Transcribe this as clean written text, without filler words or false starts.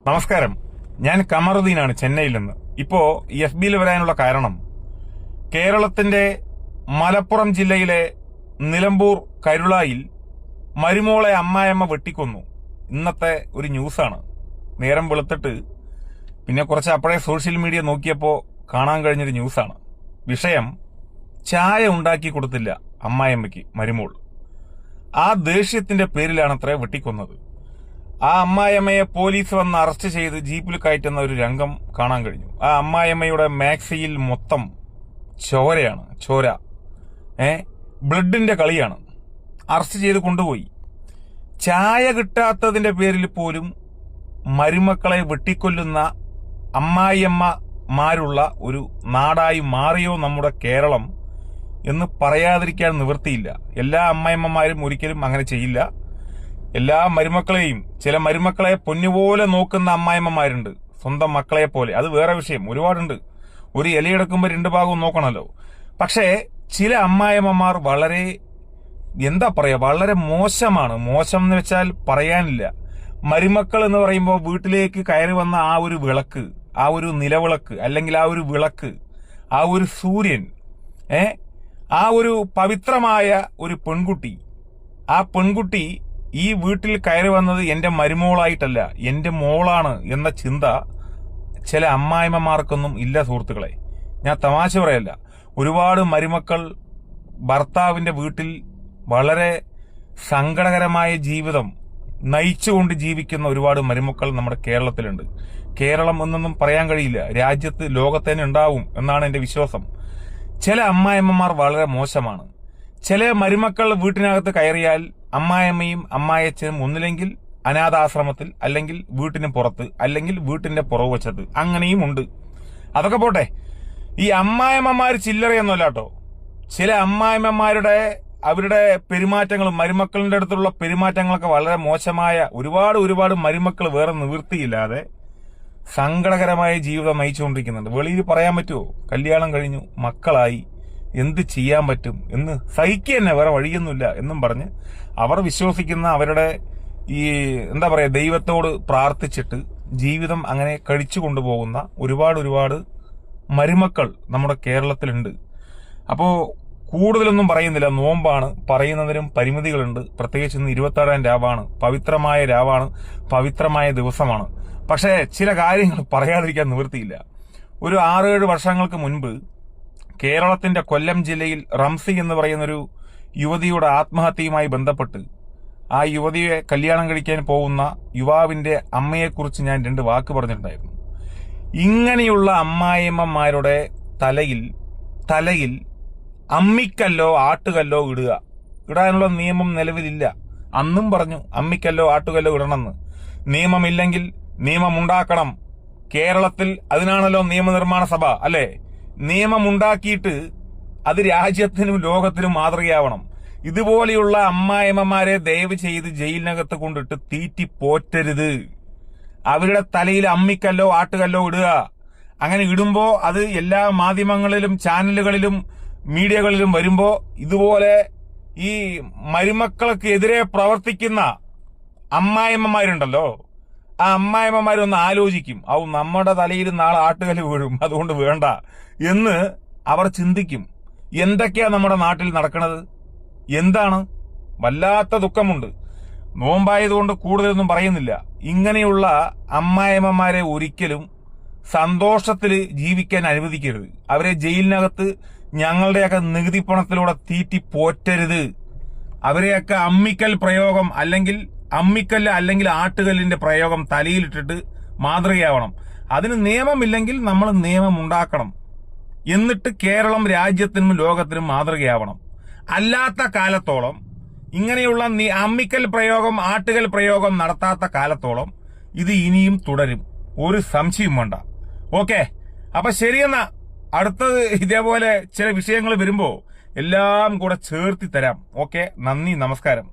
നമസ്കാരം. ഞാൻ കമറുദ്ദീനാണ്, ചെന്നൈയിൽ നിന്ന്. ഇപ്പോ FBയിൽ വരാനുള്ള കാരണം, കേരളത്തിന്റെ മലപ്പുറം ജില്ലയിലെ നിലമ്പൂർ കരുളായിൽ മരുമോളെ അമ്മായിയമ്മ വെട്ടിക്കൊന്നു. ഇന്നത്തെ ഒരു ന്യൂസാണ്. നേരം വെളുത്തിട്ട് പിന്നെ കുറച്ച് അപ്പോഴേ സോഷ്യൽ മീഡിയ നോക്കിയപ്പോൾ കാണാൻ കഴിഞ്ഞൊരു ന്യൂസാണ്. വിഷയം, ചായ ഉണ്ടാക്കി കൊടുത്തില്ല അമ്മായിയമ്മയ്ക്ക് മരുമോൾ. ആ ദേഷ്യത്തിന്റെ പേരിലാണത്രേ വെട്ടിക്കൊന്നത്. ആ അമ്മായിയമ്മയെ പോലീസ് വന്ന് അറസ്റ്റ് ചെയ്ത് ജീപ്പിൽ കയറ്റുന്ന ഒരു രംഗം കാണാൻ കഴിഞ്ഞു. ആ അമ്മായിയമ്മയുടെ മാക്സിയിൽ മൊത്തം ചോരയാണ്, ചോര. ബ്ലഡിന്റെ കളിയാണ്. അറസ്റ്റ് ചെയ്ത് കൊണ്ടുപോയി. ചായ കിട്ടാത്തതിന്റെ പേരിൽ പോലും മരുമക്കളെ വെട്ടിക്കൊല്ലുന്ന അമ്മായിയമ്മമാരുള്ള ഒരു നാടായി മാറിയോ നമ്മുടെ കേരളം എന്ന് പറയാതിരിക്കാൻ നിവൃത്തിയില്ല. എല്ലാ അമ്മായിയമ്മമാരും ഒരിക്കലും അങ്ങനെ ചെയ്യില്ല. എല്ലാ മരുമക്കളെയും, ചില മരുമക്കളെ പൊന്നുപോലെ നോക്കുന്ന അമ്മായിമ്മമാരുണ്ട്, സ്വന്തം മക്കളെ പോലെ. അത് വേറെ വിഷയം, ഒരുപാടുണ്ട്. ഒരു ഇലയെടുക്കുമ്പോൾ 2 ഭാഗവും നോക്കണമല്ലോ. പക്ഷേ ചില അമ്മായിമ്മമാർ വളരെ, എന്താ പറയാ, വളരെ മോശമാണ്. മോശം എന്ന് വെച്ചാൽ പറയാനില്ല. മരുമക്കൾ എന്ന് പറയുമ്പോൾ വീട്ടിലേക്ക് കയറി വന്ന ആ ഒരു വിളക്ക്, ആ ഒരു നിലവിളക്ക്, അല്ലെങ്കിൽ ആ ഒരു വിളക്ക്, ആ ഒരു സൂര്യൻ, ആ ഒരു പവിത്രമായ ഒരു പെൺകുട്ടി, ആ പെൺകുട്ടി ഈ വീട്ടിൽ കയറി വന്നത് എന്റെ മരുമോളായിട്ടല്ല, എന്റെ മോളാണ് എന്ന ചിന്ത ചില അമ്മായിമ്മമാർക്കൊന്നും ഇല്ല സുഹൃത്തുക്കളെ. ഞാൻ തമാശ പറയല്ല. ഒരുപാട് മരുമക്കൾ ഭർത്താവിന്റെ വീട്ടിൽ വളരെ സങ്കടകരമായ ജീവിതം നയിച്ചുകൊണ്ട് ജീവിക്കുന്ന ഒരുപാട് മരുമക്കൾ നമ്മുടെ കേരളത്തിലുണ്ട്. കേരളം എന്നൊന്നും പറയാൻ കഴിയില്ല, രാജ്യത്ത്, ലോകത്തന്നെ ഉണ്ടാവും എന്നാണ് എന്റെ വിശ്വാസം. ചില അമ്മായിമ്മമാർ വളരെ മോശമാണ്. ചില മരുമക്കൾ വീട്ടിനകത്ത് കയറിയാൽ അമ്മായിയമ്മയും അമ്മായച്ചനും ഒന്നില്ലെങ്കിൽ അനാഥാശ്രമത്തിൽ, അല്ലെങ്കിൽ വീട്ടിന് പുറത്ത്, അല്ലെങ്കിൽ വീട്ടിന്റെ പുറകുവശത്ത്, അങ്ങനെയും ഉണ്ട്. അതൊക്കെ പോട്ടെ. ഈ അമ്മായിയമ്മമാർ ചില്ലറയൊന്നുമല്ല കേട്ടോ. ചില അമ്മായിയമ്മമാരുടെ അവരുടെ പെരുമാറ്റങ്ങളും മരുമക്കളുടെ അടുത്തുള്ള പെരുമാറ്റങ്ങളൊക്കെ വളരെ മോശമായ ഒരുപാട് മരുമക്കൾ വേറെ നിവൃത്തിയില്ലാതെ സങ്കടകരമായ ജീവിതം നയിച്ചുകൊണ്ടിരിക്കുന്നുണ്ട്. വെളിയിൽ പറയാൻ പറ്റുമോ? കല്യാണം കഴിഞ്ഞു, മക്കളായി, എന്ത് ചെയ്യാൻ പറ്റും എന്ന് സഹിക്കുക തന്നെ, വേറെ വഴിയൊന്നുമില്ല എന്നും പറഞ്ഞ് അവർ വിശ്വസിക്കുന്ന അവരുടെ ഈ എന്താ പറയാ ദൈവത്തോട് പ്രാർത്ഥിച്ചിട്ട് ജീവിതം അങ്ങനെ കഴിച്ചു കൊണ്ടുപോകുന്ന ഒരുപാട് മരുമക്കൾ നമ്മുടെ കേരളത്തിലുണ്ട്. അപ്പോ കൂടുതലൊന്നും പറയുന്നില്ല. നോമ്പാണ്, പറയുന്നതിനും പരിമിതികളുണ്ട്. പ്രത്യേകിച്ച് ഇന്ന് 27-ാം രാവാണ്, പവിത്രമായ രാവാണ്, പവിത്രമായ ദിവസമാണ്. പക്ഷേ ചില കാര്യങ്ങൾ പറയാതിരിക്കാൻ നിവൃത്തിയില്ല. ഒരു 6-7 വർഷങ്ങൾക്ക് മുൻപ് കേരളത്തിന്റെ കൊല്ലം ജില്ലയിൽ റംസി എന്ന് പറയുന്നൊരു യുവതിയുടെ ആത്മഹത്യയുമായി ബന്ധപ്പെട്ട് ആ യുവതിയെ കല്യാണം കഴിക്കാൻ പോകുന്ന യുവാവിന്റെ അമ്മയെക്കുറിച്ച് ഞാൻ 2 വാക്ക് പറഞ്ഞിട്ടുണ്ടായിരുന്നു. ഇങ്ങനെയുള്ള അമ്മായിയമ്മമാരുടെ തലയിൽ അമ്മിക്കല്ലോ ആട്ടുകല്ലോ ഇടാനുള്ള നിയമം നിലവിലില്ല. അന്നും പറഞ്ഞു അമ്മിക്കല്ലോ ആട്ടുകല്ലോ ഇടണമെന്ന്. നിയമമില്ലെങ്കിൽ നിയമമുണ്ടാക്കണം. കേരളത്തിൽ അതിനാണല്ലോ നിയമനിർമ്മാണ സഭ, അല്ലേ? നിയമമുണ്ടാക്കിയിട്ട് അത് രാജ്യത്തിനും ലോകത്തിനും മാതൃകയാവണം. ഇതുപോലെയുള്ള അമ്മായിമ്മമാരെ ദയവ് ചെയ്ത് ജയിലിനകത്ത് കൊണ്ടിട്ട് തീറ്റി പോറ്റരുത്. അവരുടെ തലയിൽ അമ്മിക്കല്ലോ ആട്ടുകല്ലോ ഇടുക. അങ്ങനെ ഇടുമ്പോ അത് എല്ലാ മാധ്യമങ്ങളിലും ചാനലുകളിലും മീഡിയകളിലും വരുമ്പോ ഇതുപോലെ ഈ മരുമക്കൾക്ക് എതിരെ പ്രവർത്തിക്കുന്ന അമ്മായിമ്മമാരുണ്ടല്ലോ, ആ അമ്മായിമ്മമാരൊന്ന് ആലോചിക്കും, നമ്മുടെ തലയിൽ നാളെ ആട്ടുകല്ല് വീഴും, അതുകൊണ്ട് വേണ്ട എന്ന് അവർ ചിന്തിക്കും. എന്തൊക്കെയാ നമ്മുടെ നാട്ടിൽ നടക്കുന്നത്? എന്താണ്? വല്ലാത്ത ദുഃഖമുണ്ട്. നോമ്പായതുകൊണ്ട് കൂടുതലൊന്നും പറയുന്നില്ല. ഇങ്ങനെയുള്ള അമ്മായിമ്മമാരെ ഒരിക്കലും സന്തോഷത്തിൽ ജീവിക്കാൻ അനുവദിക്കരുത്. അവരെ ജയിലിനകത്ത് ഞങ്ങളുടെയൊക്കെ നികുതി പണത്തിലൂടെ തീറ്റി പോറ്റരുത്. അവരെയൊക്കെ അമ്മിക്കൽ പ്രയോഗം, അല്ലെങ്കിൽ ആട്ടുകല്ലിന്റെ പ്രയോഗം തലയിലിട്ടിട്ട് മാതൃകയാവണം. അതിന് നിയമമില്ലെങ്കിൽ നമ്മൾ നിയമം ഉണ്ടാക്കണം. എന്നിട്ട് കേരളം രാജ്യത്തിനും ലോകത്തിനും മാതൃകയാവണം. അല്ലാത്ത കാലത്തോളം, ഇങ്ങനെയുള്ള അമ്മിക്കൽ പ്രയോഗം, ആട്ടുകൽ പ്രയോഗം നടത്താത്ത കാലത്തോളം ഇത് ഇനിയും തുടരും. ഒരു സംശയം വേണ്ട. ഓക്കെ, അപ്പൊ ശരിയെന്നാ. അടുത്തത് ഇതേപോലെ ചില വിഷയങ്ങൾ വരുമ്പോ എല്ലാം കൂടെ ചേർത്തി തരാം. ഓക്കെ, നന്ദി, നമസ്കാരം.